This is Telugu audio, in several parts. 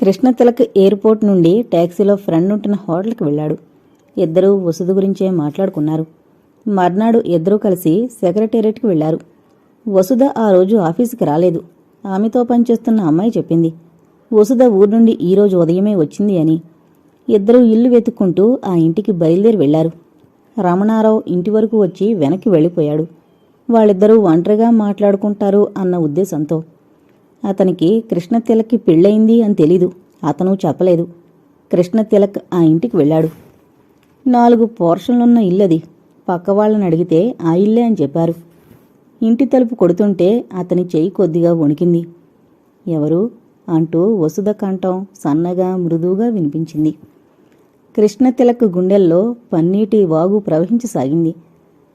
కృష్ణతిలక్ ఎయిర్పోర్ట్ నుండి టాక్సీలో ఫ్రెండ్ ఉంటున్న హోటల్కి వెళ్ళాడు. ఇద్దరూ వసుధ గురించే మాట్లాడుకున్నారు. మర్నాడు ఇద్దరూ కలిసి సెక్రటేరియట్కి వెళ్లారు. వసుధ ఆ రోజు ఆఫీసుకి రాలేదు. ఆమెతో పనిచేస్తున్న అమ్మాయి చెప్పింది వసుధ ఊరు నుండి ఈరోజు ఉదయమే వచ్చింది అని. ఇద్దరూ ఇల్లు వెతుక్కుంటూ ఆ ఇంటికి బయలుదేరి వెళ్లారు. రమణారావు ఇంటి వరకు వచ్చి వెనక్కి వెళ్ళిపోయాడు. వాళ్ళిద్దరూ ఒంటరిగా మాట్లాడుకుంటారు అన్న ఉద్దేశంతో. అతనికి కృష్ణతిలక్కి పెళ్ళయింది అని తెలీదు. అతను చెప్పలేదు. కృష్ణతిలక్ ఆ ఇంటికి వెళ్ళాడు. 4 పోర్షన్లున్న ఇల్లది. పక్కవాళ్ళని అడిగితే ఆ ఇల్లే అని చెప్పారు. ఇంటి తలుపు కొడుతుంటే అతని చెయ్యి కొద్దిగా వణికింది. ఎవరు అంటూ వసుధ కంఠం సన్నగా మృదువుగా వినిపించింది. కృష్ణతిలక్ గుండెల్లో పన్నీటి వాగు ప్రవహించసాగింది.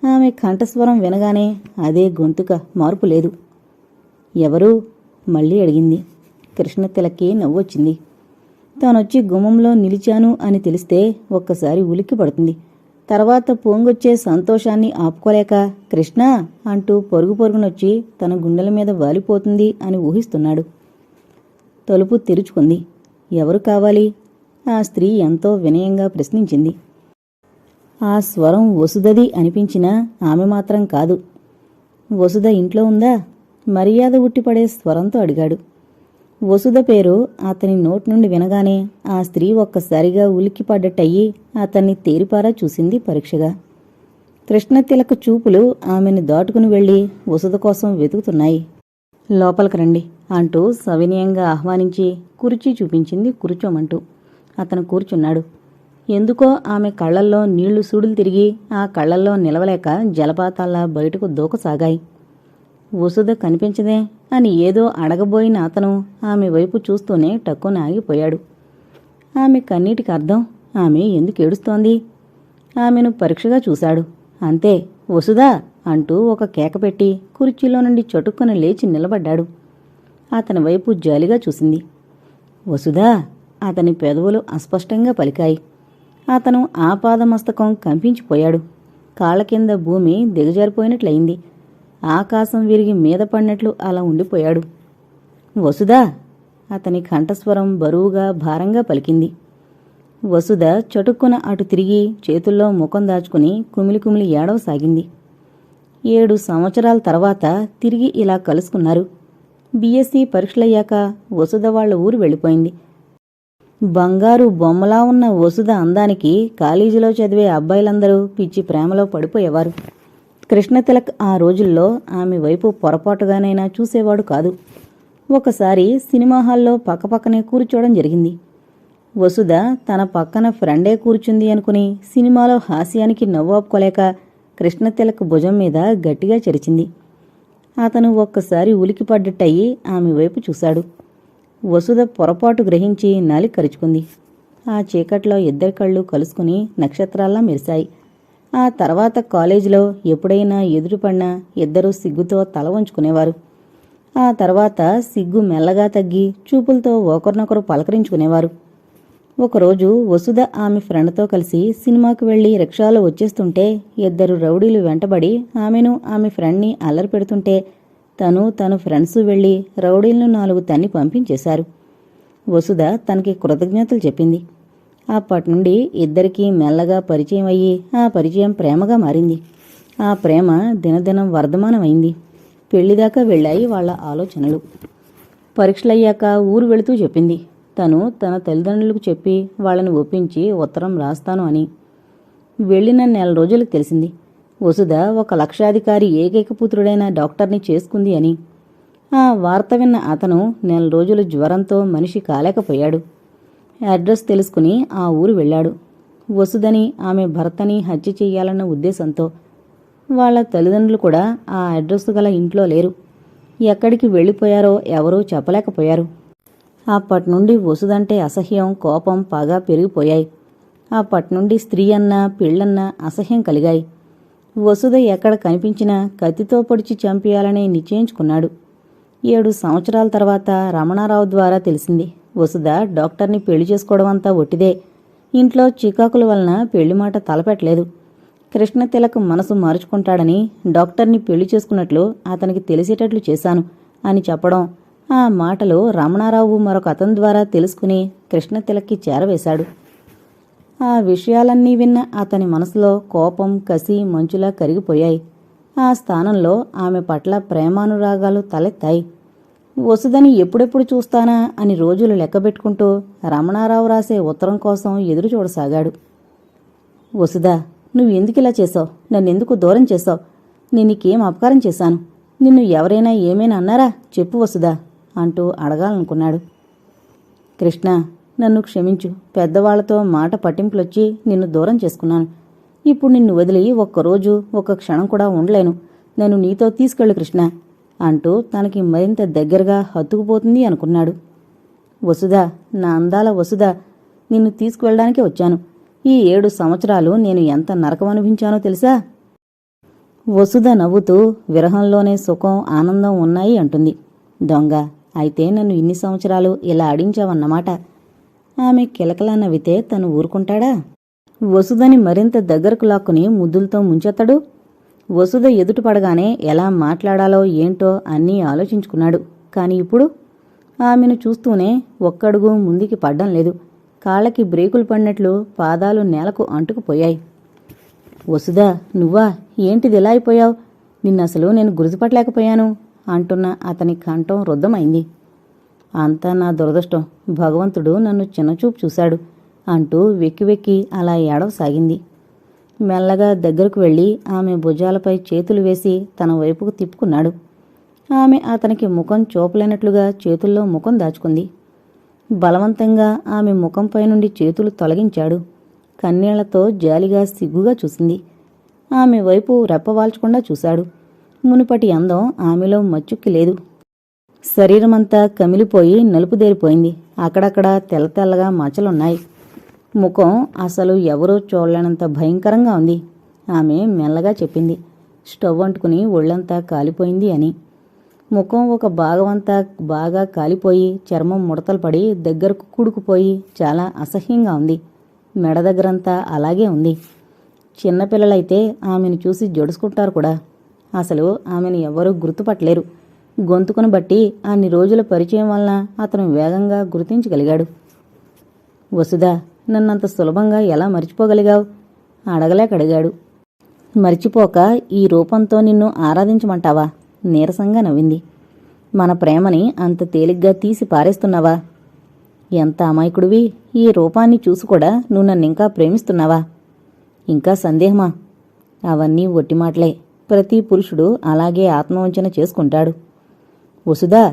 ఆమె కంఠస్వరం వినగానే అదే గొంతుక, మార్పు లేదు. ఎవరు మళ్ళీ అడిగింది. కృష్ణతిలక్కి నవ్వొచ్చింది. తానొచ్చి గుమ్మంలో నిలిచాను అని తెలిస్తే ఒక్కసారి ఉలిక్కి పడుతుంది. తర్వాత పొంగొచ్చే సంతోషాన్ని ఆపుకోలేక కృష్ణ అంటూ పరుగు పరుగునొచ్చి తన గుండెల మీద వాలిపోతుంది అని ఊహిస్తున్నాడు. తలుపు తెరుచుకుంది. ఎవరు కావాలి? ఆ స్త్రీ ఎంతో వినయంగా ప్రశ్నించింది. ఆ స్వరం వసుధది అనిపించినా ఆమె మాత్రం కాదు. వసుధ ఇంట్లో ఉందా? మర్యాద ఉట్టిపడే స్వరంతో అడిగాడు. వసుధ పేరు అతని నోటి నుండి వినగానే ఆ స్త్రీ ఒక్కసారిగా ఉలిక్కిపడ్డట్టయి అతన్ని తేరిపారా చూసింది పరీక్షగా. కృష్ణతిలక్ చూపులు ఆమెను దాటుకుని వెళ్లి వసుధ కోసం వెతుకుతున్నాయి. లోపలికి రండి అంటూ సవినయంగా ఆహ్వానించి కుర్చీ చూపించింది కూర్చోమంటూ. అతను కూర్చున్నాడు. ఎందుకో ఆమె కళ్లల్లో నీళ్లు సుడులు తిరిగి ఆ కళ్లల్లో నిలవలేక జలపాతాల్లా బయటకు దూకసాగాయి. వసుధ కనిపించదే అని ఏదో అడగబోయిన అతను ఆమె వైపు చూస్తూనే టక్కున ఆగిపోయాడు. ఆమె కన్నీటికి అర్థం ఆమె ఎందుకు ఏడుస్తోంది? ఆమెను పరీక్షగా చూశాడు. అంతే. వసుధా అంటూ ఒక కేక పెట్టి కుర్చీలో నుండి చటుక్కున లేచి నిలబడ్డాడు. అతని వైపు జాలిగా చూసింది. వసుధా అతని పెదవులు అస్పష్టంగా పలికాయి. అతను ఆపాదమస్తకం కంపించిపోయాడు. కాళ్ల కింద భూమి దిగజారిపోయినట్లయింది. ఆకాశం విరిగి మీద పడినట్లు అలా ఉండిపోయాడు. వసుధా అతని కంఠస్వరం బరువుగా భారంగా పలికింది. వసుధ చటుక్కున అటు తిరిగి చేతుల్లో ముఖం దాచుకుని కుమిలి కుమిలి ఏడవసాగింది. 7 సంవత్సరాల తర్వాత తిరిగి ఇలా కలుసుకున్నారు. బీఎస్సీ పరీక్షలయ్యాక వసుధ వాళ్ల ఊరు వెళ్ళిపోయింది. బంగారు బొమ్మలా ఉన్న వసుధ అందానికి కాలేజీలో చదివే అబ్బాయిలందరూ పిచ్చి ప్రేమలో పడిపోయేవారు. కృష్ణతిలక్ ఆ రోజుల్లో ఆమె వైపు పొరపాటుగానైనా చూసేవాడు కాదు. ఒకసారి సినిమా హాల్లో పక్కపక్కనే కూర్చోవడం జరిగింది. వసుధ తన పక్కన ఫ్రెండే కూర్చుంది అనుకుని సినిమాలో హాస్యానికి నవ్వాపుకోలేక కృష్ణతిలక్ భుజం మీద గట్టిగా చెరిచింది. అతను ఒక్కసారి ఉలికిపడ్డట్టయి ఆమె వైపు చూశాడు. వసుధ పొరపాటు గ్రహించి నాలి కరుచుకుంది. ఆ చీకట్లో ఇద్దరి కళ్ళు కలుసుకుని నక్షత్రాల్లా మెరిశాయి. ఆ తర్వాత కాలేజీలో ఎప్పుడైనా ఎదురుపడినా ఇద్దరూ సిగ్గుతో తల వంచుకునేవారు. ఆ తర్వాత సిగ్గు మెల్లగా తగ్గి చూపులతో ఒకరినొకరు పలకరించుకునేవారు. ఒకరోజు వసుధ ఆమె ఫ్రెండ్తో కలిసి సినిమాకు వెళ్లి రిక్షాలో వచ్చేస్తుంటే 2 రౌడీలు వెంటబడి ఆమెను ఆమె ఫ్రెండ్ని అల్లరి పెడుతుంటే తను ఫ్రెండ్స్ వెళ్లి రౌడీలను 4 తన్ని పంపించేశారు. వసుధ తనకి కృతజ్ఞతలు చెప్పింది. అప్పటినుండి ఇద్దరికీ మెల్లగా పరిచయం అయ్యి ఆ పరిచయం ప్రేమగా మారింది. ఆ ప్రేమ దినదినం వర్ధమానమైంది. పెళ్లిదాకా వెళ్ళాయి వాళ్ల ఆలోచనలు. పరీక్షలయ్యాక ఊరు వెళుతూ చెప్పింది. తను తన తల్లిదండ్రులకు చెప్పి వాళ్ళని ఒప్పించి ఉత్తరం రాస్తాను అని. వెళ్లిన 1 నెల రోజులకు తెలిసింది వసుధ ఒక లక్షాధికారి ఏకైక పుత్రుడైన డాక్టర్ని చేసుకుంది అని. ఆ వార్త విన్న అతను 1 నెల రోజులు జ్వరంతో మనిషి కాలేకపోయాడు. అడ్రస్ తెలుసుకుని ఆ ఊరు వెళ్ళాడు. వసుధని ఆమె భర్తని హత్య చెయ్యాలన్న ఉద్దేశంతో. వాళ్ల తల్లిదండ్రులు కూడా ఆ అడ్రస్ గల ఇంట్లో లేరు. ఎక్కడికి వెళ్ళిపోయారో ఎవరూ చెప్పలేకపోయారు. అప్పటినుండి వసుధంటే అసహ్యం, కోపం, పగ పెరిగిపోయాయి. అప్పటినుండి స్త్రీ అన్నా పెళ్ళన్నా అసహ్యం కలిగాయి. వసుధ ఎక్కడ కనిపించినా కత్తితో పొడిచి చంపేయాలని నిశ్చయించుకున్నాడు. 7 సంవత్సరాల తర్వాత రమణారావు ద్వారా తెలిసింది వసుధ డాక్టర్ని పెళ్లి చేసుకోవడం అంతా ఒట్టిదే. ఇంట్లో చికాకుల వలన పెళ్లి మాట తలపెట్టలేదు. కృష్ణతిలక్ మనసు మార్చుకుంటాడని డాక్టర్ని పెళ్లి చేసుకున్నట్లు అతనికి తెలిసేటట్లు చేశాను అని చెప్పడం ఆ మాటలు రమణారావు మరొక అతని ద్వారా తెలుసుకుని కృష్ణతిలక్కి చేరవేశాడు. ఆ విషయాలన్నీ విన్న అతని మనసులో కోపం, కసి మంచులా కరిగిపోయాయి. ఆ స్థానంలో ఆమె పట్ల ప్రేమానురాగాలు తలెత్తాయి. వసుదని ఎప్పుడెప్పుడు చూస్తానా అని రోజులు లెక్కబెట్టుకుంటూ రమణారావు రాసే ఉత్తరం కోసం ఎదురు చూడసాగాడు. వసుదా, నువ్వెందుకిలా చేశావు? నన్నెందుకు దూరం చేశావు? నేను నీకేం అపకారం చేశాను? నిన్ను ఎవరైనా ఏమైనా అన్నారా? చెప్పు వసుదా అంటూ అడగాలనుకున్నాడు. కృష్ణ, నన్ను క్షమించు. పెద్దవాళ్లతో మాట పట్టింపులొచ్చి నిన్ను దూరం చేసుకున్నాను. ఇప్పుడు నిన్ను వదిలి ఒక్కరోజు, ఒక్క క్షణం కూడా ఉండలేను. నన్ను నీతో తీసుకెళ్ళు కృష్ణ అంటూ తనకి మరింత దగ్గరగా హత్తుకుపోతుంది అనుకున్నాడు. వసుదా, నా అందాల వసుదా, నిన్ను తీసుకువెళ్ళడానికే వచ్చాను. ఈ 7 సంవత్సరాలు నేను ఎంత నరకం అనుభవించానో తెలుసా? వసుధ నవ్వుతూ విరహంలోనే సుఖం, ఆనందం ఉన్నాయి అంటుంది. దొంగ, అయితే నన్ను ఇన్ని సంవత్సరాలు ఇలా ఆడించావన్నమాట. ఆమె కిలకలా నవ్వితే తను ఊరుకుంటాడా? వసుధని మరింత దగ్గరకు లాక్కుని ముద్దులతో ముంచెత్తడు. వసుధ ఎదుట పడగానే ఎలా మాట్లాడాలో ఏంటో అన్నీ ఆలోచించుకున్నాడు. కాని ఇప్పుడు ఆమెను చూస్తూనే ఒక్కడుగు ముందుకి పడ్డం లేదు. కాళ్ళకి బ్రేకులు పడినట్లు పాదాలు నేలకు అంటుకుపోయాయి. వసుధా, నువ్వా? ఏంటిదిలా అయిపోయావు? నిన్నసలు నేను గుర్తుపట్టలేకపోయాను అంటున్న అతని కంఠం రుద్ధమైంది. అంతా నా దురదృష్టం. భగవంతుడు నన్ను చిన్నచూపు చూశాడు అంటూ వెక్కి వెక్కి అలా ఏడవసాగింది. మెల్లగా దగ్గరకు వెళ్లి ఆమె భుజాలపై చేతులు వేసి తన వైపుకు తిప్పుకున్నాడు. ఆమె అతనికి ముఖం చూపలేనట్లుగా చేతుల్లో ముఖం దాచుకుంది. బలవంతంగా ఆమె ముఖంపై నుండి చేతులు తొలగించాడు. కన్నీళ్లతో జాలిగా సిగ్గుగా చూసింది. ఆమె వైపు రెప్పవాల్చకుండా చూశాడు. మునుపటి అందం ఆమెలో మచ్చుక్కి లేదు. శరీరమంతా కమిలిపోయి నలుపుదేరిపోయింది. అక్కడక్కడ తెల్ల తెల్లగా మచ్చలున్నాయి. ముఖం అసలు ఎవరూ చూడలేనంత భయంకరంగా ఉంది. ఆమె మెల్లగా చెప్పింది, స్టవ్ అంటుకుని ఒళ్ళంతా కాలిపోయింది అని. ముఖం ఒక భాగమంతా బాగా కాలిపోయి చర్మం ముడతలు పడి దగ్గరకు కూడుకుపోయి చాలా అసహ్యంగా ఉంది. మెడ దగ్గరంతా అలాగే ఉంది. చిన్నపిల్లలైతే ఆమెను చూసి జడుసుకుంటారు కూడా. అసలు ఆమెను ఎవరూ గుర్తుపట్టలేరు. గొంతుకును బట్టి అన్ని రోజుల పరిచయం వలన అతను వేగంగా గుర్తించగలిగాడు. వసుదా, నన్నంత సులభంగా ఎలా మర్చిపోగలిగావు? అడగలేకడిగాడు. మర్చిపోక ఈ రూపంతో నిన్ను ఆరాధించమంటావా? నీరసంగా నవ్వింది. మన ప్రేమని అంత తేలిగ్గా తీసి పారేస్తున్నావా? ఎంత అమాయకుడివి! ఈ రూపాన్ని చూసి కూడా నువ్వు నన్నింకా ప్రేమిస్తున్నావా? ఇంకా సందేహమా? అవన్నీ ఒట్టిమాటలే. ప్రతి పురుషుడు అలాగే ఆత్మవంచన చేసుకుంటాడు. వసుదా,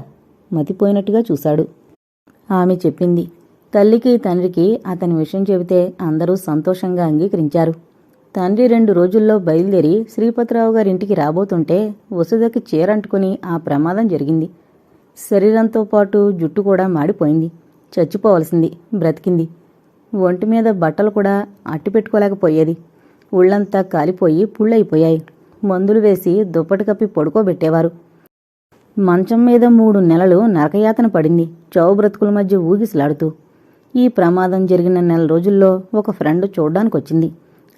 మతిపోయినట్టుగా చూశాడు. ఆమె చెప్పింది. తల్లికి తండ్రికి అతని విషయం చెబితే అందరూ సంతోషంగా అంగీకరించారు. తండ్రి 2 రోజుల్లో బయలుదేరి శ్రీపతిరావు గారింటికి రాబోతుంటే వసుధకి చీరంటుకుని ఆ ప్రమాదం జరిగింది. శరీరంతో పాటు జుట్టు కూడా మాడిపోయింది. చచ్చిపోవలసింది. బ్రతికింది. ఒంటి మీద బట్టలు కూడా అట్టిపెట్టుకోలేకపోయేది. ఒళ్లంతా కాలిపోయి పుళ్ళైపోయాయి. మందులు వేసి దుప్పటి కప్పి పడుకోబెట్టేవారు. మంచం మీద 3 నెలలు నరకయాతన పడింది, చావు బ్రతుకుల మధ్య ఊగిసలాడుతూ. ఈ ప్రమాదం జరిగిన నెల రోజుల్లో ఒక ఫ్రెండ్ చూడ్డానికొచ్చింది.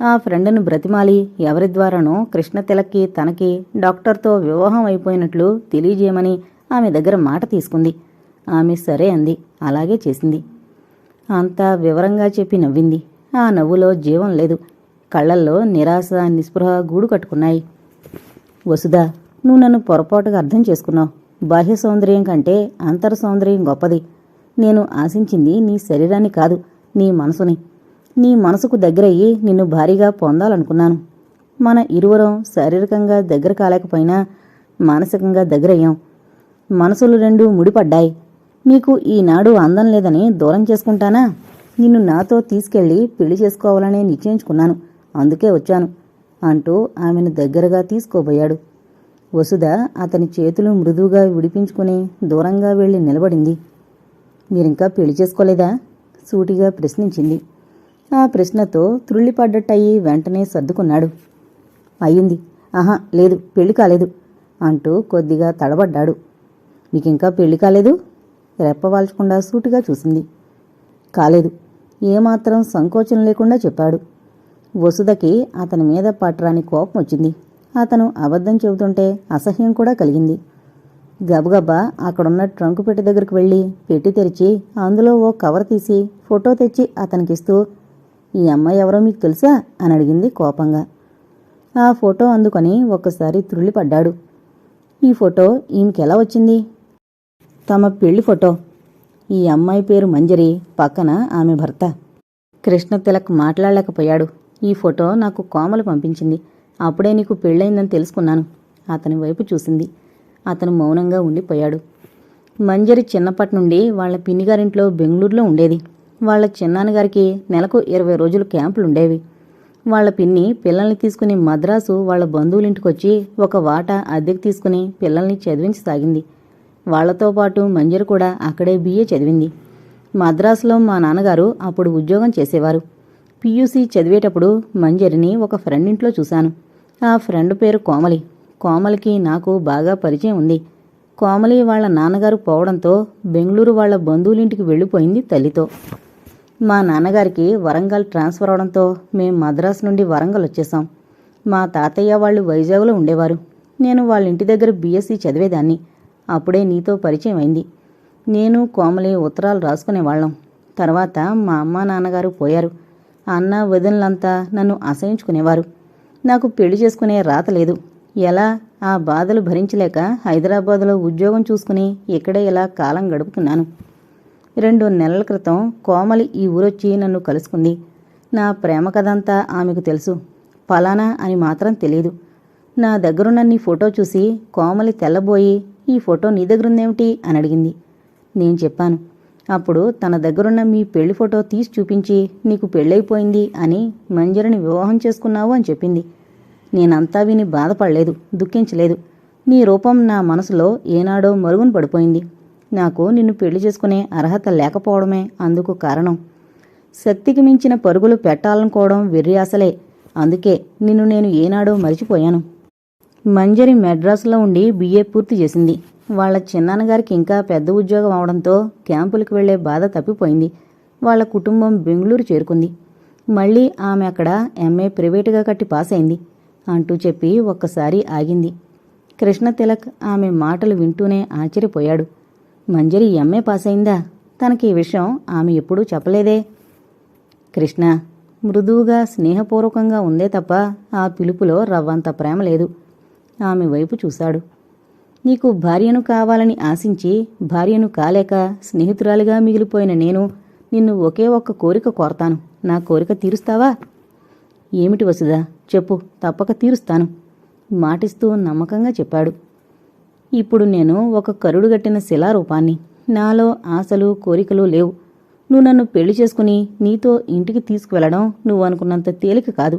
ఆ ఫ్రెండ్ను బ్రతిమాలి ఎవరి ద్వారానో కృష్ణతిలక్కి తనకి డాక్టర్తో వివాహం అయిపోయినట్లు తెలియజేయమని ఆమె దగ్గర మాట తీసుకుంది. ఆమె సరే అంది. అలాగే చేసింది. అంతా వివరంగా చెప్పి నవ్వింది. ఆ నవ్వులో జీవం లేదు. కళ్లల్లో నిరాశ, నిస్పృహ గూడు కట్టుకున్నాయి. వసుదా, నువ్వు నన్ను పొరపాటుగా అర్థం చేసుకున్నావు. బాహ్య సౌందర్యం కంటే అంతర సౌందర్యం గొప్పది. నేను ఆశించింది నీ శరీరాన్ని కాదు, నీ మనసుని. నీ మనసుకు దగ్గరయ్యి నిన్ను భారీగా పొందాలనుకున్నాను. మన ఇరువురం శారీరకంగా దగ్గర కాలేకపోయినా మానసికంగా దగ్గరయ్యాం. మనసులు 2 ముడిపడ్డాయి. నీకు ఈనాడు అందం లేదని దూరం చేసుకుంటానా? నిన్ను నాతో తీసుకెళ్లి పెళ్లి చేసుకోవాలనే నిశ్చయించుకున్నాను. అందుకే వచ్చాను అంటూ ఆమెను దగ్గరగా తీసుకోబోయాడు. వసుధ అతని చేతులు మృదువుగా విడిపించుకుని దూరంగా వెళ్లి నిలబడింది. మీరింకా పెళ్లి చేసుకోలేదా? సూటిగా ప్రశ్నించింది. ఆ ప్రశ్నతో త్రుళ్ళిపడ్డట్టయి వెంటనే సర్దుకున్నాడు. అయ్యింది. ఆహా, లేదు, పెళ్లి కాలేదు అంటూ కొద్దిగా తడబడ్డాడు. మీకింకా పెళ్లి కాలేదు? రెప్పవాల్చకుండా సూటిగా చూసింది. కాలేదు. ఏమాత్రం సంకోచం లేకుండా చెప్పాడు. వసుధకి అతని మీద పట్రాని కోపం వచ్చింది. అతను అబద్ధం చెబుతుంటే అసహ్యం కూడా కలిగింది. గబగబా అక్కడున్న ట్రంకు పెట్టి దగ్గరికి వెళ్ళి పెట్టి తెరిచి అందులో ఓ కవర్ తీసి ఫోటో తెచ్చి అతనికిస్తూ, ఈ అమ్మాయి ఎవరో మీకు తెలుసా అని అడిగింది కోపంగా. ఆ ఫోటో అందుకొని ఒక్కసారి త్రుళ్ళిపడ్డాడు. ఈ ఫోటో ఈమెకెలా వచ్చింది? తమ పెళ్లి ఫోటో. ఈ అమ్మాయి పేరు మంజరి, పక్కన ఆమె భర్త. కృష్ణతిలక్ మాట్లాడలేకపోయాడు. ఈ ఫోటో నాకు కోమలు పంపించింది. అప్పుడే నీకు పెళ్ళయిందని తెలుసుకున్నాను. అతని వైపు చూసింది. అతను మౌనంగా ఉండిపోయాడు. మంజరి చిన్నప్పటి నుండి వాళ్ల పిన్నిగారింట్లో బెంగళూరులో ఉండేది. వాళ్ల చిన్నాన్నగారికి నెలకు 20 రోజులు క్యాంపులుండేవి. వాళ్ల పిన్ని పిల్లల్ని తీసుకుని మద్రాసు వాళ్ల బంధువులింటికొచ్చి ఒక వాటా అద్దెకు తీసుకుని పిల్లల్ని చదివించసాగింది. వాళ్లతో పాటు మంజరి కూడా అక్కడే BA చదివింది. మద్రాసులో మా నాన్నగారు అప్పుడు ఉద్యోగం చేసేవారు. PUC చదివేటప్పుడు మంజరిని ఒక ఫ్రెండ్ ఇంట్లో చూశాను. ఆ ఫ్రెండ్ పేరు కోమలి. కోమలికి నాకు బాగా పరిచయం ఉంది. కోమలి వాళ్ల నాన్నగారు పోవడంతో బెంగళూరు వాళ్ల బంధువులింటికి వెళ్ళిపోయింది తల్లితో. మా నాన్నగారికి వరంగల్ ట్రాన్స్ఫర్ అవడంతో మేం మద్రాసు నుండి వరంగల్ వచ్చేసాం. మా తాతయ్య వాళ్ళు వైజాగ్లో ఉండేవారు. నేను వాళ్ళ ఇంటి దగ్గర BSc చదివేదాన్ని. అప్పుడే నీతో పరిచయం అయింది. నేను కోమలి ఉత్తరాలు రాసుకునేవాళ్ళం. తర్వాత మా అమ్మ నాన్నగారు పోయారు. అన్న వదినలంతా నన్ను అసహించుకునేవారు. నాకు పెళ్లి చేసుకునే రాత లేదు. ఎలా ఆ బాధలు భరించలేక హైదరాబాదులో ఉద్యోగం చూసుకుని ఇక్కడే ఇలా కాలం గడుపుతున్నాను. 2 నెలల క్రితం కోమలి ఈ ఊరొచ్చి నన్ను కలుసుకుంది. నా ప్రేమ కథంతా ఆమెకు తెలుసు. ఫలానా అని మాత్రం తెలీదు. నా దగ్గరున్న నీ ఫోటో చూసి కోమలి తెల్లబోయి, ఈ ఫోటో నీ దగ్గరుందేమిటి అని అడిగింది. నేను చెప్పాను. అప్పుడు తన దగ్గరున్న మీ పెళ్లి ఫోటో తీసి చూపించి, నీకు పెళ్ళైపోయింది అని, మంజరిని వివాహం చేసుకున్నావు అని చెప్పింది. నేనంతా విని బాధపడలేదు, దుఃఖించలేదు. నీ రూపం నా మనసులో ఏనాడో మరుగున పడిపోయింది. నాకు నిన్ను పెళ్లి చేసుకునే అర్హత లేకపోవడమే అందుకు కారణం. శక్తికి మించిన పరుగులు పెట్టాలనుకోవడం వెర్రి ఆశలే. అందుకే నిన్ను నేను ఏనాడో మరిచిపోయాను. మంజరి మెడ్రాసులో ఉండి BA పూర్తి చేసింది. వాళ్ల చిన్నాన్నగారికి ఇంకా పెద్ద ఉద్యోగం అవడంతో క్యాంపులకు వెళ్లే బాధ తప్పిపోయింది. వాళ్ల కుటుంబం బెంగళూరు చేరుకుంది. మళ్లీ ఆమె అక్కడ MA ప్రైవేటుగా కట్టి పాస్ అయింది అంటూ చెప్పి ఒక్కసారి ఆగింది. కృష్ణతిలక్ ఆమె మాటలు వింటూనే ఆశ్చర్యపోయాడు. మంజరి MA పాస్ అయిందా? తనకి ఈ విషయం ఆమె ఎప్పుడూ చెప్పలేదే. కృష్ణ మృదువుగా స్నేహపూర్వకంగా ఉందే తప్ప ఆ పిలుపులో రవ్వంత ప్రేమ లేదు. ఆమె వైపు చూశాడు. నీకు భార్యను కావాలని ఆశించి భార్యను కాలేక స్నేహితురాలిగా మిగిలిపోయిన నేను నిన్ను ఒకే ఒక్క కోరిక కోరతాను. నా కోరిక తీరుస్తావా? ఏమిటి వసుదా? చెప్పు, తప్పక తీరుస్తాను మాటిస్తూ నమ్మకంగా చెప్పాడు. ఇప్పుడు నేను ఒక కరుడుగట్టిన శిలారూపాన్ని. నాలో ఆశలు కోరికలు లేవు. నువ్వు నన్ను పెళ్లి చేసుకుని నీతో ఇంటికి తీసుకువెళ్లడం నువ్వు అనుకున్నంత తేలిక కాదు.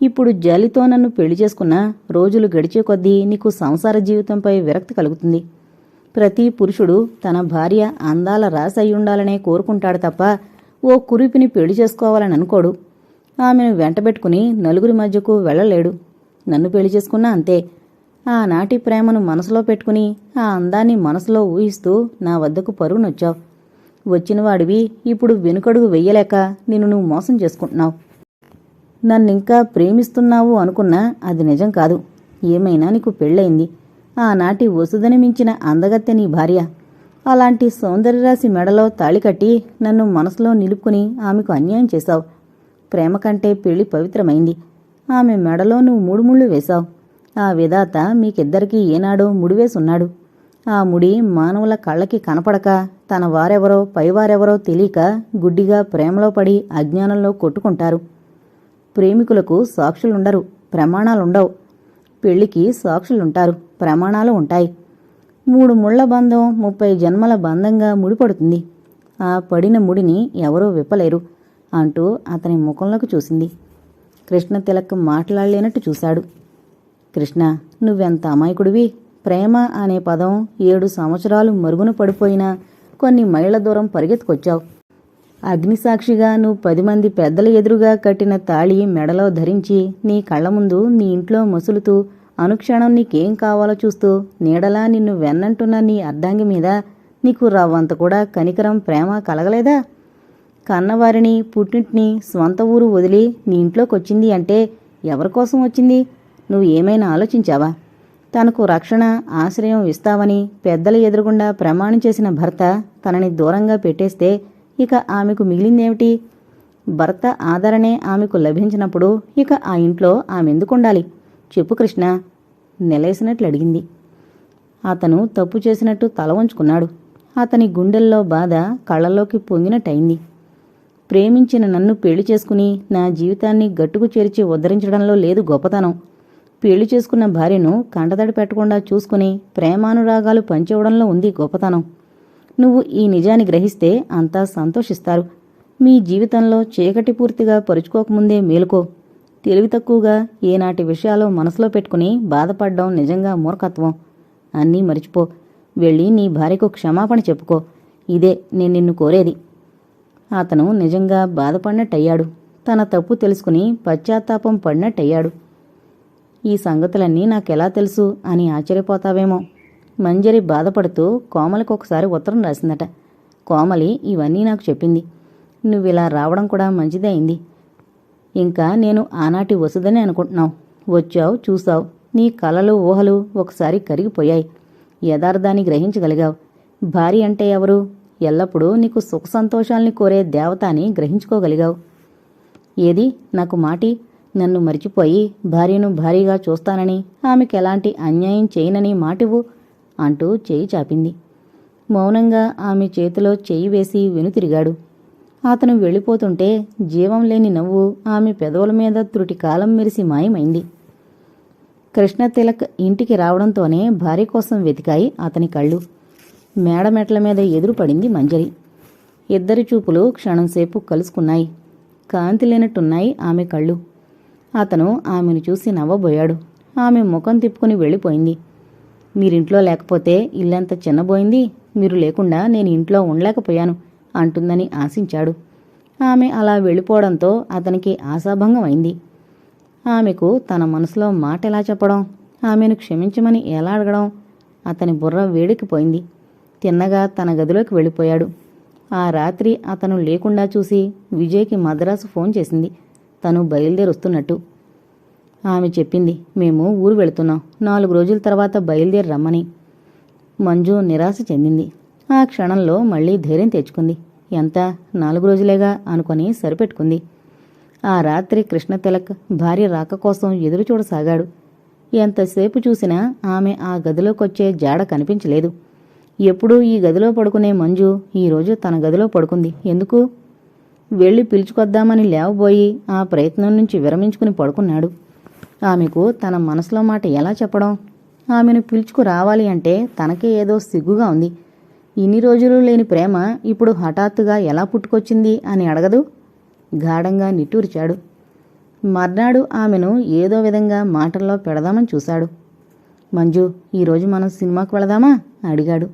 ఇప్పుడు జాలితో నన్ను పెళ్లి చేసుకున్నా రోజులు గడిచే కొద్దీ నీకు సంసార జీవితంపై విరక్తి కలుగుతుంది. ప్రతి పురుషుడు తన భార్య అందాల రాశి అయ్యుండాలనే కోరుకుంటాడు తప్ప ఓ కురిపిని పెళ్లి చేసుకోవాలని అనుకోడు. ఆమెను వెంటబెట్టుకుని నలుగురి మధ్యకు వెళ్లలేడు. నన్ను పెళ్లి చేసుకున్నా అంతే. ఆనాటి ప్రేమను మనసులో పెట్టుకుని ఆ అందాన్ని మనసులో ఊహిస్తూ నా వద్దకు పరుగునొచ్చావు. వచ్చినవాడివి ఇప్పుడు వెనుకడుగు వెయ్యలేక నిన్ను నువ్వు మోసం చేసుకుంటున్నావు. నన్నింకా ప్రేమిస్తున్నావు అనుకున్నా అది నిజం కాదు. ఏమైనా నీకు పెళ్ళయింది. ఆనాటి వసుదని మించిన అందగత్తె నీ భార్య. అలాంటి సౌందర్యరాశి మెడలో తాళి కట్టి నన్ను మనసులో నిలుపుకుని ఆమెకు అన్యాయం చేశావు. ప్రేమ కంటే పెళ్లి పవిత్రమైంది. ఆమె మెడలో నువ్వు 3 ముళ్ళు వేశావు. ఆ విధాత మీకిద్దరికీ ఏనాడో ముడివేసున్నాడు. ఆ ముడి మానవుల కళ్ళకి కనపడక తన వారెవరో పైవారెవరో తెలియక గుడ్డిగా ప్రేమలో పడి అజ్ఞానంలో కొట్టుకుంటారు. ప్రేమికులకు సాక్షులుండరు, ప్రమాణాలుండవు. పెళ్లికి సాక్షులుంటారు, ప్రమాణాలు ఉంటాయి. 3 ముళ్ల బంధం 30 జన్మల బంధంగా ముడిపడుతుంది. ఆ పడిన ముడిని ఎవరూ విప్పలేరు అంటూ అతని ముఖంలోకి చూసింది. కృష్ణతిలక్ మాట్లాడలేనట్టు చూశాడు. కృష్ణ, నువ్వెంత అమాయకుడివి. ప్రేమ అనే పదం 7 సంవత్సరాలు మరుగున పడిపోయినా కొన్ని మైళ్ల దూరం పరిగెత్తుకొచ్చావు. అగ్నిసాక్షిగా నువ్వు 10 మంది పెద్దల ఎదురుగా కట్టిన తాళి మెడలో ధరించి నీ కళ్ల ముందు నీ ఇంట్లో మసులుతూ అనుక్షణం నీకేం కావాలో చూస్తూ నీడలా నిన్ను వెన్నంటున్న నీ అర్ధాంగి మీద నీకు రవ్వంత కూడా కనికరం ప్రేమ కలగలేదా? కన్నవారిని పుట్టింటిని స్వంత ఊరు వదిలి నీ ఇంట్లోకొచ్చింది అంటే ఎవరికోసం వచ్చింది? నువ్వు ఏమైనా ఆలోచించావా? తనకు రక్షణ ఆశ్రయం ఇస్తావని పెద్దల ఎదురుగుండా ప్రమాణం చేసిన భర్త తనని దూరంగా పెట్టేస్తే ఇక ఆమెకు మిగిలిందేమిటి? భర్త ఆదరణే ఆమెకు లభించినప్పుడు ఇక ఆ ఇంట్లో ఆమెందుకుండాలి? చెప్పు కృష్ణ, నిలేసినట్లు అడిగింది. అతను తప్పు చేసినట్టు తల వంచుకున్నాడు. అతని గుండెల్లో బాధ కళ్ళలోకి పొంగినట్టయింది. ప్రేమించిన నన్ను పెళ్లి చేసుకుని నా జీవితాన్ని గట్టుకు చేర్చి ఉద్ధరించడంలో లేదు గొప్పతనం. పెళ్లి చేసుకున్న భార్యను కంటతడి పెట్టకుండా చూసుకుని ప్రేమానురాగాలు పంచివ్వడంలో ఉంది గొప్పతనం. నువ్వు ఈ నిజాన్ని గ్రహిస్తే అంతా సంతోషిస్తారు. మీ జీవితంలో చీకటి పూర్తిగా పరుచుకోకముందే మేలుకో. తెలివి తక్కువగా ఏనాటి విషయాలు మనసులో పెట్టుకుని బాధపడ్డం నిజంగా మూర్ఖత్వం. అన్నీ మరిచిపో. వెళ్ళి నీ భార్యకు క్షమాపణ చెప్పుకో. ఇదే నేను నిన్ను కోరేది. అతను నిజంగా బాధపడినట్టయ్యాడు. తన తప్పు తెలుసుకుని పశ్చాత్తాపం పడినట్టయ్యాడు. ఈ సంగతులన్నీ నాకెలా తెలుసు అని ఆశ్చర్యపోతావేమో. మంజరి బాధపడుతూ కోమలికొకసారి ఉత్తరం రాసిందట. కోమలి ఇవన్నీ నాకు చెప్పింది. నువ్విలా రావడం కూడా మంచిదే అయింది. ఇంకా నేను ఆనాటి వసుదని అనుకుంటున్నావు. వచ్చావు, చూసావు. నీ కలలు ఊహలు ఒకసారి కరిగిపోయాయి. యథార్థాన్ని గ్రహించగలిగావు. భార్య అంటే ఎవరు? ఎల్లప్పుడూ నీకు సుఖ సంతోషాల్ని కోరే దేవత అని గ్రహించుకోగలిగావు. ఏది నాకు మాటి? నన్ను మరిచిపోయి భార్యను భారీగా చూస్తానని, ఆమెకెలాంటి అన్యాయం చేయనని మాటివ్వు అంటూ చేయి చాపింది. మౌనంగా ఆమె చేతిలో చెయ్యి వేసి వెనుతిరిగాడు. అతను వెళ్ళిపోతుంటే జీవం లేని నవ్వు ఆమె పెదవుల మీద త్రుటి కాలం మెరిసి మాయమైంది. కృష్ణతిలక్ ఇంటికి రావడంతోనే భార్య కోసం వెతికాయి అతని కళ్ళు. మేడమెట్ల మీద ఎదురుపడింది మంజరి. ఇద్దరి చూపులు క్షణంసేపు కలుసుకున్నాయి. కాంతి లేనట్టున్నాయి ఆమె కళ్ళు. అతను ఆమెను చూసి నవ్వబోయాడు. ఆమె ముఖం తిప్పుకుని వెళ్ళిపోయింది. మీరింట్లో లేకపోతే ఇల్లంత చిన్నబోయింది. మీరు లేకుండా నేను ఇంట్లో ఉండలేకపోయాను అంటుందని ఆశించాడు. ఆమె అలా వెళ్ళిపోవడంతో అతనికి ఆశాభంగం అయింది. ఆమెకు తన మనసులో మాట ఎలా చెప్పడం? ఆమెను క్షమించమని ఎలా అడగడం? అతని బుర్ర వేడెక్కిపోయింది. తిన్నగా తన గదిలోకి వెళ్ళిపోయాడు. ఆ రాత్రి అతను లేకుండా చూసి విజయ్కి మద్రాసు ఫోన్ చేసింది. తను బయలుదేరొస్తున్నట్టు. ఆమె చెప్పింది, మేము ఊరు వెళుతున్నాం. 4 రోజుల తర్వాత బయలుదేరి రమ్మని. మంజు నిరాశ చెందింది. ఆ క్షణంలో మళ్లీ ధైర్యం తెచ్చుకుంది. ఎంత 4 రోజులేగా అనుకొని సరిపెట్టుకుంది. ఆ రాత్రి కృష్ణతిలక్ భార్య రాక కోసం ఎదురు చూడసాగాడు. ఎంతసేపు చూసినా ఆమె ఆ గదిలోకొచ్చే జాడ కనిపించలేదు. ఎప్పుడూ ఈ గదిలో పడుకునే మంజు ఈరోజు తన గదిలో పడుకుంది. ఎందుకు? వెళ్లి పిలుచుకొద్దామని లేవబోయి ఆ ప్రయత్నం నుంచి విరమించుకుని పడుకున్నాడు. ఆమెకు తన మనసులో మాట ఎలా చెప్పడం? ఆమెను పిలుచుకు రావాలి అంటే తనకే ఏదో సిగ్గుగా ఉంది. ఇన్ని రోజులు లేని ప్రేమ ఇప్పుడు హఠాత్తుగా ఎలా పుట్టుకొచ్చింది అని అడగదు? గాఢంగా నిట్టూర్చాడు. మర్నాడు ఆమెను ఏదో విధంగా మాటల్లో పెడదామని చూశాడు. మంజు, ఈరోజు మనం సినిమాకు వెళదామా? అడిగాడు.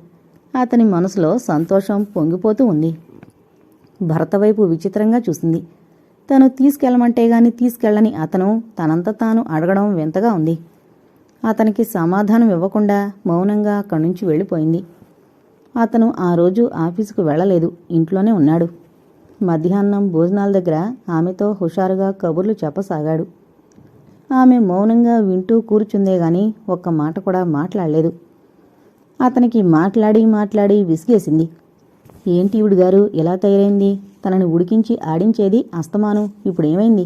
అతని మనసులో సంతోషం పొంగిపోతూ ఉంది. భర్త వైపు విచిత్రంగా చూసింది. తను తీసుకెళ్లమంటే గాని తీసుకెళ్లని అతను తనంత తాను అడగడం వింతగా ఉంది. అతనికి సమాధానం ఇవ్వకుండా మౌనంగా అక్కడి నుంచి వెళ్ళిపోయింది. అతను ఆ రోజు ఆఫీసుకు వెళ్లలేదు. ఇంట్లోనే ఉన్నాడు. మధ్యాహ్నం భోజనాల దగ్గర ఆమెతో హుషారుగా కబుర్లు చెప్పసాగాడు. ఆమె మౌనంగా వింటూ కూర్చుందే గాని ఒక్క మాట కూడా మాట్లాడలేదు. అతనికి మాట్లాడి మాట్లాడి విసిగేసింది. ఏంటి ఈవిడగారు ఇలా తయారైంది? తనని ఉడికించి ఆడించేది అస్తమానం. ఇప్పుడేమైంది?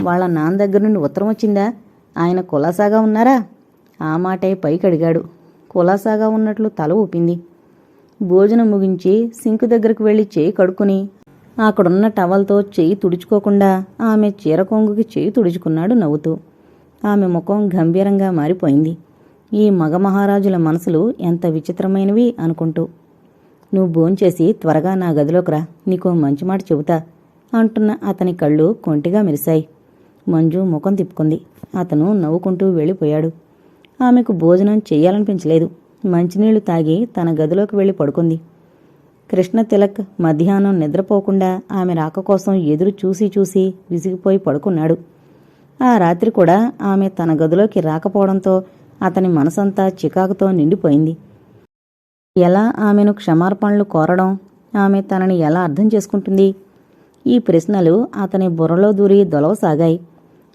వాళ్ళ నాన్న దగ్గర నుండి ఉత్తరం వచ్చిందా? ఆయన కులాసాగా ఉన్నారా? ఆ మాటే పైకడిగాడు. కులాసాగా ఉన్నట్లు తల ఊపింది. భోజనం ముగించి సింకు దగ్గరకు వెళ్లి చేయి కడుక్కుని అక్కడున్న టవల్తో చెయ్యి తుడుచుకోకుండా ఆమె చీరకొంగుకి చెయ్యి తుడుచుకున్నాడు నవ్వుతూ. ఆమె ముఖం గంభీరంగా మారిపోయింది. ఈ మగ మహారాజుల మనసులు ఎంత విచిత్రమైనవి అనుకుంటూ. నువ్వు భోంచేసి త్వరగా నా గదిలోకి రా, నీకో మంచి మాట చెబుతా అంటున్న అతని కళ్ళు కొంటిగా మెరిశాయి. మంజు ముఖం తిప్పుకుంది. అతను నవ్వుకుంటూ వెళ్ళిపోయాడు. ఆమెకు భోజనం చెయ్యాలనిపించలేదు. మంచినీళ్లు తాగి తన గదిలోకి వెళ్లి పడుకుంది. కృష్ణతిలక్ మధ్యాహ్నం నిద్రపోకుండా ఆమె రాక కోసం ఎదురు చూసి చూసి విసిగిపోయి పడుకున్నాడు. ఆ రాత్రి కూడా ఆమె తన గదిలోకి రాకపోవడంతో అతని మనసంతా చికాకుతో నిండిపోయింది. ఎలా ఆమెను క్షమార్పణలు కోరడం? ఆమె తనని ఎలా అర్థం చేసుకుంటుంది? ఈ ప్రశ్నలు అతని బుర్రలో దూరి దొలవసాగాయి.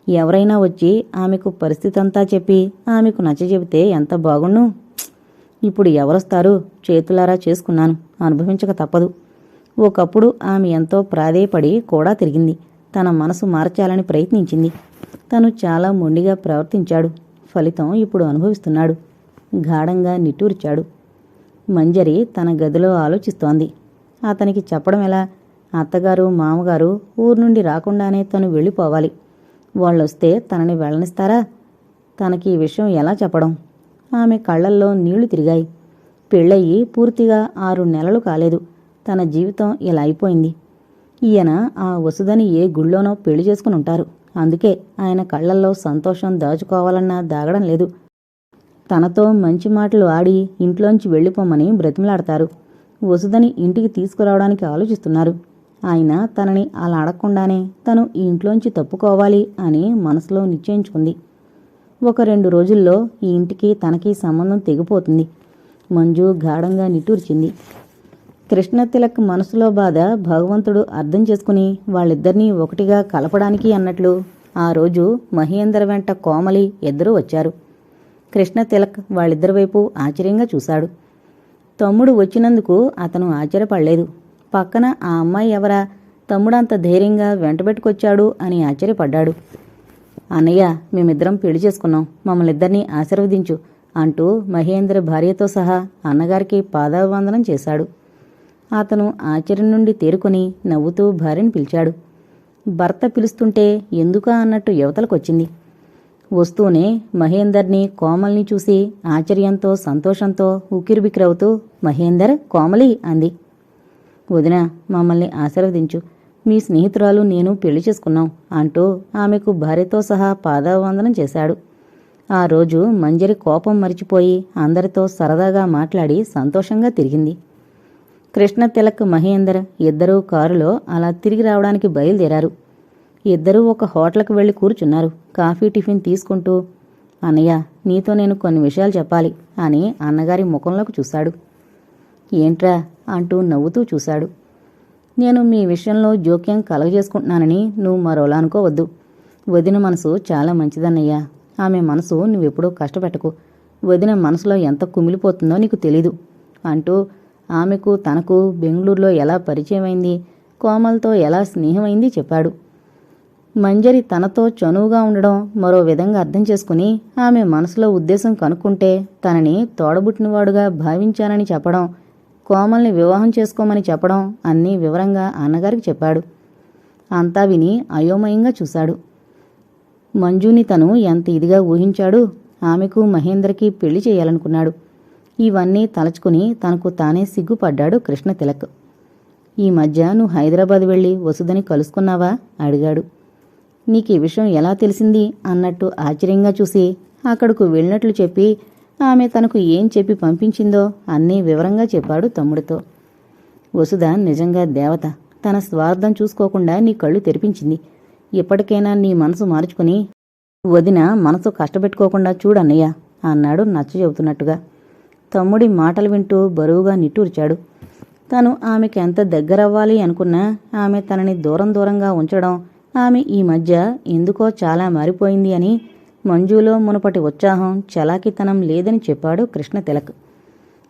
ఎవరైనా వచ్చి ఆమెకు పరిస్థితి అంతా చెప్పి ఆమెకు నచ్చజెబితే ఎంత బాగుండు. ఇప్పుడు ఎవరొస్తారు? చేతులారా చేసుకున్నాను, అనుభవించక తప్పదు. ఒకప్పుడు ఆమె ఎంతో ప్రాధేయపడి కూడా తిరిగింది. తన మనసు మార్చాలని ప్రయత్నించింది. తను చాలా మొండిగా ప్రవర్తించాడు. ఫలితం ఇప్పుడు అనుభవిస్తున్నాడు. గాఢంగా నిట్టూర్చాడు. మంజరి తన గదిలో ఆలోచిస్తోంది. అతనికి చెప్పడం ఎలా? అత్తగారు మామగారు ఊరు నుండి రాకుండానే తను వెళ్ళిపోవాలి. వాళ్ళొస్తే తనని వెళ్ళనిస్తారా? తనకి ఈ విషయం ఎలా చెప్పడం? ఆమె కళ్ళల్లో నీళ్లు తిరిగాయి. పెళ్ళయి పూర్తిగా 6 నెలలు కాలేదు. తన జీవితం ఇలా అయిపోయింది. ఈయన ఆ వసుదని ఏ గుళ్ళోనో పెళ్లి చేసుకుని ఉంటారు. అందుకే ఆయన కళ్ళల్లో సంతోషం దాచుకోవాలన్నా దాగడం లేదు. తనతో మంచి మాటలు ఆడి ఇంట్లోంచి వెళ్ళిపోమని బ్రతిమలాడతారు. వసుదని ఇంటికి తీసుకురావడానికి ఆలోచిస్తున్నారు. ఆయన తనని అలా అడగకుండానే తను ఈ ఇంట్లోంచి తప్పుకోవాలి అని మనసులో నిశ్చయించుకుంది. 1-2 రోజుల్లో ఈ ఇంటికి తనకి సంబంధం తెగిపోతుంది. మంజు గాఢంగా నిట్టూర్చింది. కృష్ణతిలక్ మనసులో బాధ భగవంతుడు అర్థం చేసుకుని వాళ్ళిద్దరినీ ఒకటిగా కలపడానికి అన్నట్లు ఆ రోజు మహేందర్ వెంట కోమలి ఇద్దరూ వచ్చారు. కృష్ణతిలక్ వాళ్ళిద్దరి వైపు ఆశ్చర్యంగా చూశాడు. తమ్ముడు వచ్చినందుకు అతను ఆశ్చర్యపడలేదు. పక్కన ఆ అమ్మాయి ఎవరా? తమ్ముడంత ధైర్యంగా వెంటబెట్టుకొచ్చాడు అని ఆశ్చర్యపడ్డాడు. అన్నయ్య, మేమిద్దరం పెళ్లి చేసుకున్నాం, మమ్మల్ని ఇద్దరినీ ఆశీర్వదించు అంటూ మహేంద్ర భార్యతో సహా అన్నగారికి పాదాభివందనం చేశాడు. అతను ఆశ్చర్యం నుండి తేరుకొని నవ్వుతూ భార్యను పిలిచాడు. భర్త పిలుస్తుంటే ఎందుకా అన్నట్టు యువతలకొచ్చింది. వస్తూనే మహేందర్ని కోమల్ని చూసి ఆశ్చర్యంతో సంతోషంతో ఉక్కిరిబిక్కిరవుతూ మహేందర్, కోమలి అంది. వదినా, మమ్మల్ని ఆశీర్వదించు, మీ స్నేహితురాలు నేను పెళ్లి చేసుకున్నాం అంటూ ఆమెకు భార్యతో సహా పాదాభివందనం చేశాడు. ఆ రోజు మంజరి కోపం మరిచిపోయి అందరితో సరదాగా మాట్లాడి సంతోషంగా తిరిగింది. కృష్ణతిలక్, మహేందర్ ఇద్దరూ కారులో అలా తిరిగి రావడానికి బయలుదేరారు. ఇద్దరూ ఒక హోటల్కి వెళ్లి కూర్చున్నారు. కాఫీ టిఫిన్ తీసుకుంటూ, అన్నయ్య, నీతో నేను కొన్ని విషయాలు చెప్పాలి అని అన్నగారి ముఖంలోకి చూశాడు. ఏంట్రా అంటూ నవ్వుతూ చూశాడు. నేను మీ విషయంలో జోక్యం కలగజేసుకుంటున్నానని నువ్వు మరోలా అనుకోవద్దు. వదిన మనసు చాలా మంచిదన్నయ్యా. ఆమె మనసు నువ్వెప్పుడూ కష్టపెట్టకు. వదిన మనసులో ఎంత కుమిలిపోతుందో నీకు తెలీదు అంటూ ఆమెకు తనకు బెంగళూరులో ఎలా పరిచయమైంది, కోమల్తో ఎలా స్నేహమైంది చెప్పాడు. మంజరి తనతో చనువుగా ఉండడం మరో విధంగా అర్థం చేసుకుని ఆమె మనసులో ఉద్దేశం కనుక్కుంటే తనని తోడబుట్టినవాడుగా భావించానని చెప్పడం, కోమల్ని వివాహం చేసుకోమని చెప్పడం అన్నీ వివరంగా అన్నగారికి చెప్పాడు. అంతా విని అయోమయంగా చూశాడు. మంజుని తను ఎంత ఇదిగా ఊహించాడు. ఆమెకు మహేంద్రకి పెళ్లి చేయాలనుకున్నాడు. ఇవన్నీ తలచుకుని తనకు తానే సిగ్గుపడ్డాడు కృష్ణతిలక్. ఈ మధ్య నువ్వు హైదరాబాద్ వెళ్ళి వసుదని కలుసుకున్నావా అడిగాడు. నీకు ఈ విషయం ఎలా తెలిసింది అన్నట్టు ఆశ్చర్యంగా చూసి అక్కడకు వెళ్ళినట్లు చెప్పి ఆమె తనకు ఏం చెప్పి పంపించిందో అన్నీ వివరంగా చెప్పాడు తమ్ముడితో. వసుధ నిజంగా దేవత. తన స్వార్థం చూసుకోకుండా నీ కళ్ళు తెరిపించింది. ఇప్పటికైనా నీ మనసు మార్చుకుని వదిన మనసు కష్టపెట్టుకోకుండా చూడన్నయ్య అన్నాడు నచ్చచెబుతున్నట్టుగా. తమ్ముడి మాటలు వింటూ బరువుగా నిట్టూర్చాడు. తను ఆమెకి ఎంత దగ్గరవ్వాలి అనుకున్నా ఆమె తనని దూరంగా ఉంచడం, ఆమె ఈ మధ్య ఎందుకో చాలా మారిపోయింది అని, మంజులో మునుపటి ఉత్సాహం చలాకితనం లేదని చెప్పాడు కృష్ణతిలక్.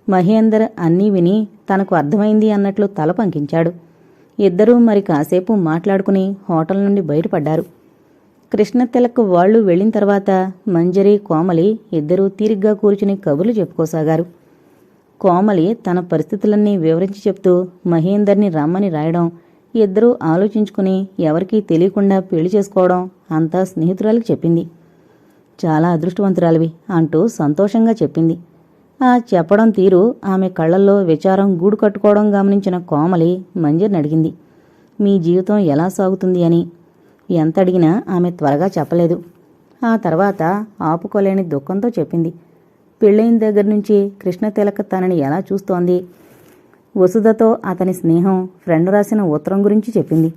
మహేందర్ అన్నీ విని తనకు అర్థమైంది అన్నట్లు తల పంకించాడు. ఇద్దరూ మరి కాసేపు మాట్లాడుకుని హోటల్ నుండి బయటపడ్డారు. కృష్ణతిలక్ వాళ్లు వెళ్లిన తర్వాత మంజరి, కోమలి ఇద్దరూ తీరిగ్గా కూర్చుని కబుర్లు చెప్పుకోసాగారు. కోమలి తన పరిస్థితులన్నీ వివరించి చెప్తూ మహేందర్ని రమ్మని రాయడం, ఇద్దరూ ఆలోచించుకుని ఎవరికీ తెలియకుండా పెళ్లి చేసుకోవడం అంతా స్నేహితురాలికి చెప్పింది. చాలా అదృష్టవంతురాలివి అంటూ సంతోషంగా చెప్పింది. ఆ చెప్పడం తీరు, ఆమె కళ్లల్లో విచారం గూడు కట్టుకోవడం గమనించిన కోమలి మంజరిని అడిగింది, మీ జీవితం ఎలా సాగుతుంది అని. ఎంత అడిగినా ఆమె త్వరగా చెప్పలేదు. ఆ తర్వాత ఆపుకోలేని దుఃఖంతో చెప్పింది. పెళ్ళైన దగ్గర నుంచి కృష్ణతిలక్ తనని ఎలా చూస్తోంది, వసుధతో అతని స్నేహం, ఫ్రెండ్ రాసిన ఉత్తరం గురించి చెప్పింది.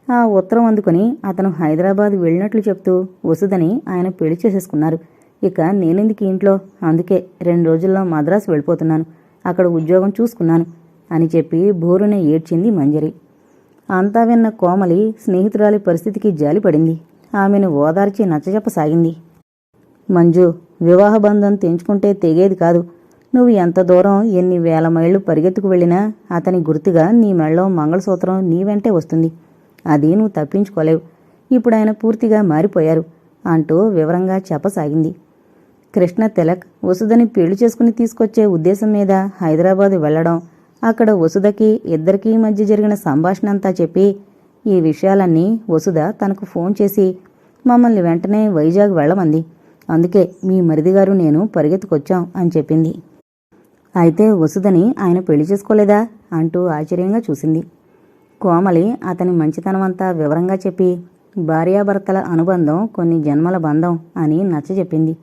ఆ ఉత్తరం అందుకుని అతను హైదరాబాద్ వెళ్ళినట్లు చెప్తూ వసుధని ఆయన పెళ్లి చేసేసుకున్నారు. ఇక నేనెందుకు ఇంట్లో, అందుకే 2 రోజుల్లో మద్రాసు వెళ్ళిపోతున్నాను, అక్కడ ఉద్యోగం చూసుకున్నాను అని చెప్పి బోరున ఏడ్చింది మంజరి. అంతా విన్న కోమలి స్నేహితురాలి పరిస్థితికి జాలిపడింది. ఆమెను ఓదార్చి నచ్చజెప్పసాగింది. మంజు, వివాహబంధం తెంచుకుంటే తెగేది కాదు. నువ్వు ఎంత దూరం, ఎన్ని వేల మైళ్ళు పరిగెత్తుకు వెళ్ళినా అతని గుర్తుగా నీ మెళ్ళో మంగళసూత్రం నీ వెంటే వస్తుంది. అది నువ్వు తప్పించుకోలేవు. ఇప్పుడాయన పూర్తిగా మారిపోయారు అంటూ వివరంగా చెప్పసాగింది. కృష్ణ తిలక్ వసుధని పెళ్లి చేసుకుని తీసుకొచ్చే ఉద్దేశం మీద హైదరాబాదు వెళ్లడం, అక్కడ వసుధకి ఇద్దరికీ మధ్య జరిగిన సంభాషణ అంతా చెప్పి, ఈ విషయాలన్నీ వసుధ తనకు ఫోన్ చేసి మమ్మల్ని వెంటనే వైజాగ్ వెళ్ళమంది. అందుకే మీ మరిదిగారు నేను పరిగెత్తుకొచ్చాం అని చెప్పింది. అయితే వసుధని ఆయన పెళ్లి చేసుకోలేదా అంటూ ఆశ్చర్యంగా చూసింది. కోమలి అతని మంచితనమంతా వివరంగా చెప్పి, భార్యాభర్తల అనుబంధం కొన్ని జన్మల బంధం అని నచ్చజెప్పింది.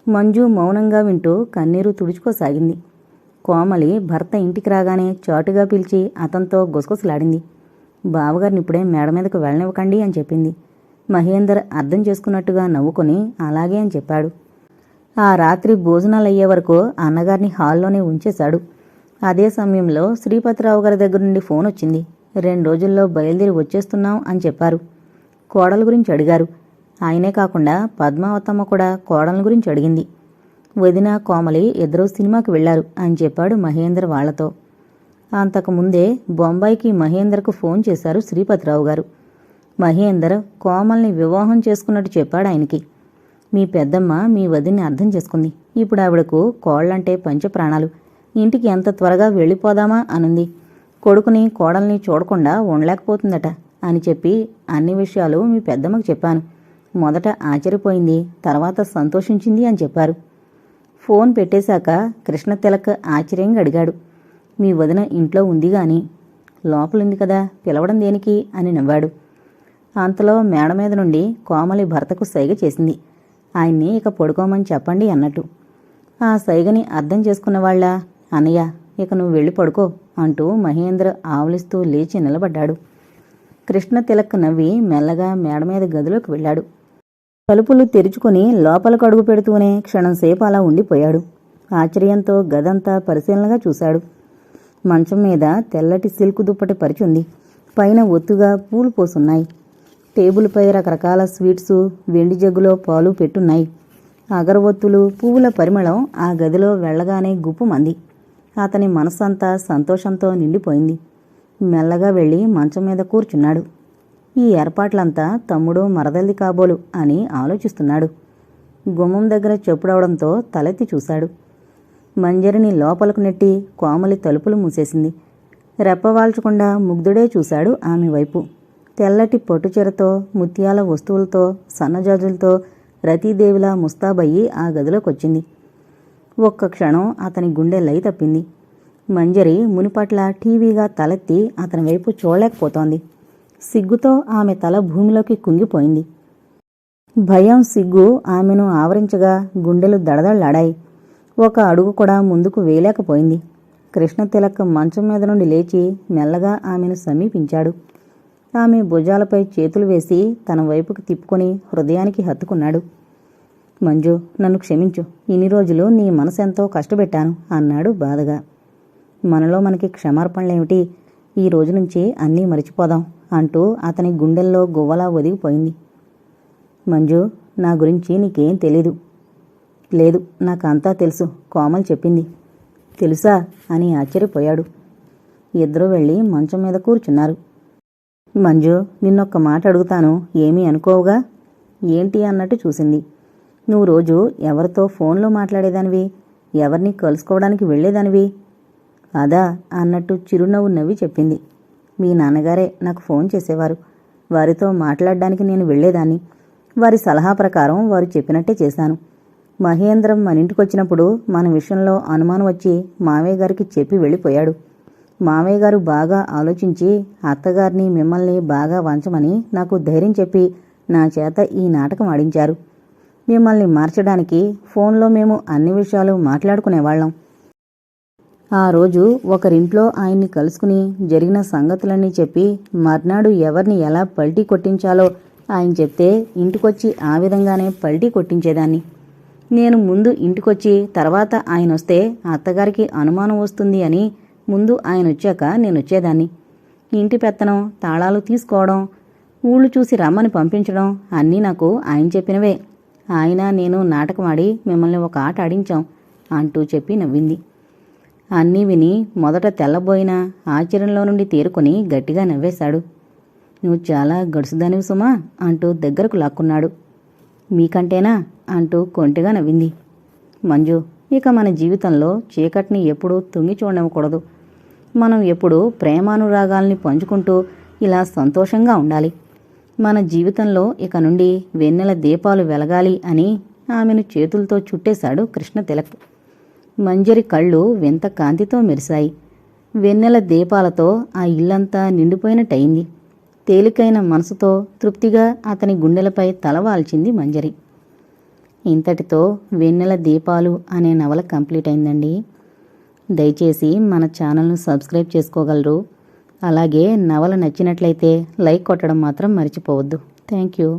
మంజు మౌనంగా వింటూ కన్నీరు తుడుచుకోసాగింది. కోమలి భర్త ఇంటికి రాగానే చాటుగా పిలిచి అతనితో గుసగుసలాడింది. బావగారినిప్పుడే మేడ మీదకు వెళ్ళనివ్వకండి అని చెప్పింది. మహేందర్ అర్థం చేసుకున్నట్టుగా నవ్వుకొని అలాగే అని చెప్పాడు. ఆ రాత్రి భోజనాలయ్యే వరకు అన్నగారిని హాల్లోనే ఉంచేశాడు. అదే సమయంలో శ్రీపతిరావు గారి దగ్గర నుండి ఫోన్ వచ్చింది. 2 రోజుల్లో బయలుదేరి వచ్చేస్తున్నాం అని చెప్పారు. కోడల గురించి అడిగారు. ఆయనే కాకుండా పద్మావతమ్మ కూడా కోడల గురించి అడిగింది. వదిన కోమలి ఇద్దరూ సినిమాకి వెళ్లారు అని చెప్పాడు మహేందర్ వాళ్లతో. అంతకుముందే బొంబాయికి మహేందర్కు ఫోన్ చేశారు శ్రీపతిరావు గారు. మహేందర్ కోమల్ని వివాహం చేసుకున్నట్టు చెప్పాడు ఆయనకి. మీ పెద్దమ్మ మీ వదిన్ని అర్థం చేసుకుంది. ఇప్పుడు ఆవిడకు కోళ్లంటే పంచప్రాణాలు. ఇంటికి ఎంత త్వరగా వెళ్ళిపోదామా అనుంది. కొడుకుని కోడల్ని చూడకుండా ఉండలేకపోతుందట అని చెప్పి అన్ని విషయాలు మీ పెద్దమ్మకు చెప్పాను. మొదట ఆశ్చర్యపోయింది, తర్వాత సంతోషించింది అని చెప్పారు. ఫోన్ పెట్టేశాక కృష్ణ తిలక్ ఆశ్చర్యంగా అడిగాడు, మీ వదిన ఇంట్లో ఉంది గాని లోపలుంది కదా, పిలవడం దేనికి అని నవ్వాడు. అంతలో మేడ మీద నుండి కోమలి భర్తకు సైగ చేసింది. ఆయన్ని ఇక పడుకోమని చెప్పండి అన్నట్టు. ఆ సైగని అర్థం చేసుకున్నవాళ్ల, అన్నయ్య ఇక నువ్వు వెళ్ళి పడుకో అంటూ మహేంద్ర ఆవులిస్తూ లేచి నిలబడ్డాడు. కృష్ణ తిలక్ నవ్వి మెల్లగా మేడ మీద గదిలోకి వెళ్ళాడు. తలుపులు తెరుచుకుని లోపలకు అడుగు పెడుతూనే క్షణంసేపు అలా ఉండిపోయాడు. ఆశ్చర్యంతో గదంతా పరిశీలనగా చూశాడు. మంచం మీద తెల్లటి సిల్క్ దుప్పటి పరిచుంది. పైన ఒత్తుగా పూలు పోసున్నాయి. టేబుల్పై రకరకాల స్వీట్సు, వెండి జగ్గులో పాలు పెట్టున్నాయి. అగరవత్తులు, పువ్వుల పరిమళం ఆ గదిలో వెళ్లగానే గుప్పుమంది. అతని మనస్సంతా సంతోషంతో నిండిపోయింది. మెల్లగా వెళ్లి మంచం మీద కూర్చున్నాడు. ఈ ఏర్పాట్లంతా తమ్ముడు మరదల్ది కాబోలు అని ఆలోచిస్తున్నాడు. గుమ్మం దగ్గర చెప్పుడవడంతో తలెత్తి చూశాడు. మంజరిని లోపలకు నెట్టి కోమలి తలుపులు మూసేసింది. రెప్పవాల్చకుండా ముగ్ధుడే చూశాడు ఆమె వైపు. తెల్లటి పట్టుచీరతో, ముత్యాల వస్తువులతో, సన్నజాజులతో రతీదేవిలా ముస్తాబయ్యి ఆ గదిలోకొచ్చింది. ఒక్క క్షణం అతని గుండె లై తప్పింది. మంజరి మునిపట్ల టీవీగా తలెత్తి అతని వైపు చూడలేకపోతోంది. సిగ్గుతో ఆమె తల భూమిలోకి కుంగిపోయింది. భయం, సిగ్గు ఆమెను ఆవరించగా గుండెలు దడదళ్లాడాయి. ఒక అడుగు కూడా ముందుకు వేయలేకపోయింది. కృష్ణ తిలక్ మంచం మీద నుండి లేచి మెల్లగా ఆమెను సమీపించాడు. ఆమె భుజాలపై చేతులు వేసి తన వైపుకి తిప్పుకొని హృదయానికి హత్తుకున్నాడు. మంజు, నన్ను క్షమించు. ఇన్ని రోజులు నీ మనసెంతో కష్టపెట్టాను అన్నాడు బాధగా. మనలో మనకి క్షమార్పణలేమిటి? ఈ రోజు నుంచి అన్నీ మరిచిపోదాం అంటూ అతని గుండెల్లో గువ్వలా ఒదిగిపోయింది. మంజు, నా గురించి నీకేం తెలీదు. లేదు, నాకంతా తెలుసు, కోమల్ చెప్పింది. తెలుసా అని ఆశ్చర్యపోయాడు. ఇద్దరూ వెళ్ళి మంచం మీద కూర్చున్నారు. మంజు, నిన్నొక్క మాట అడుగుతాను, ఏమీ అనుకోవుగా? ఏంటి అన్నట్టు చూసింది. నువ్వు రోజు ఎవరితో ఫోన్లో మాట్లాడేదానివి? ఎవరిని కలుసుకోవడానికి వెళ్లేదానివి? అదా అన్నట్టు చిరునవ్వు నవ్వి చెప్పింది. మీ నాన్నగారే నాకు ఫోన్ చేసేవారు. వారితో మాట్లాడడానికి నేను వెళ్లేదాన్ని. వారి సలహా ప్రకారం వారు చెప్పినట్టే చేశాను. మహేంద్రం మన ఇంటికొచ్చినప్పుడు మన విషయంలో అనుమానం వచ్చి మావయ్య గారికి చెప్పి వెళ్ళిపోయాడు. మావయ్య గారు బాగా ఆలోచించి అత్తగారిని, మిమ్మల్ని బాగా వంచమని నాకు ధైర్యం చెప్పి నా చేత ఈ నాటకం ఆడించారు. మిమ్మల్ని మార్చడానికి ఫోన్లో మేము అన్ని విషయాలు మాట్లాడుకునేవాళ్లం. ఆ రోజు ఒకరింట్లో ఆయన్ని కలుసుకుని జరిగిన సంగతులన్నీ చెప్పి మర్నాడు ఎవరిని ఎలా పల్టీ కొట్టించాలో ఆయన చెప్తే ఇంటికొచ్చి ఆ విధంగానే పల్టీ కొట్టించేదాన్ని. నేను ముందు ఇంటికొచ్చి తర్వాత ఆయన వస్తే అత్తగారికి అనుమానం వస్తుంది అని ముందు ఆయన వచ్చాక నేను వచ్చేదాన్ని. ఇంటి పెత్తనం, తాళాలు తీసుకోవడం, ఊళ్ళు చూసి రమ్మని పంపించడం అన్నీ నాకు ఆయన చెప్పినవే. ఆయన నేను నాటకమాడి మిమ్మల్ని ఒక ఆట ఆడించాం అంటూ చెప్పి నవ్వింది. అన్నీ విని మొదట తెల్లబోయిన ఆశ్చర్యంలో నుండి తేరుకొని గట్టిగా నవ్వేశాడు. నువ్వు చాలా గడుసుదానివి సుమా అంటూ దగ్గరకు లాక్కున్నాడు. మీకంటేనా అంటూ కొంటెగా నవ్వింది. మంజు, ఇక మన జీవితంలో చీకటిని ఎప్పుడూ తుంగి చూడనివ్వకూడదు. మనం ఎప్పుడూ ప్రేమానురాగాల్ని పంచుకుంటూ ఇలా సంతోషంగా ఉండాలి. మన జీవితంలో ఇక నుండి వెన్నెల దీపాలు వెలగాలి అని ఆమెను చేతులతో చుట్టేశాడు కృష్ణ తిలక్. మంజరి కళ్ళు వింత కాంతితో మెరిశాయి. వెన్నెల దీపాలతో ఆ ఇల్లంతా నిండిపోయినట్టయింది. తేలికైన మనసుతో తృప్తిగా అతని గుండెలపై తలవాల్చింది మంజరి. ఇంతటితో వెన్నెల దీపాలు అనే నవల కంప్లీట్ అయిందండి. దయచేసి మన ఛానల్ను సబ్స్క్రైబ్ చేసుకోగలరు. అలాగే నవల నచ్చినట్లయితే లైక్ కొట్టడం మాత్రం మర్చిపోవద్దు. Thank you.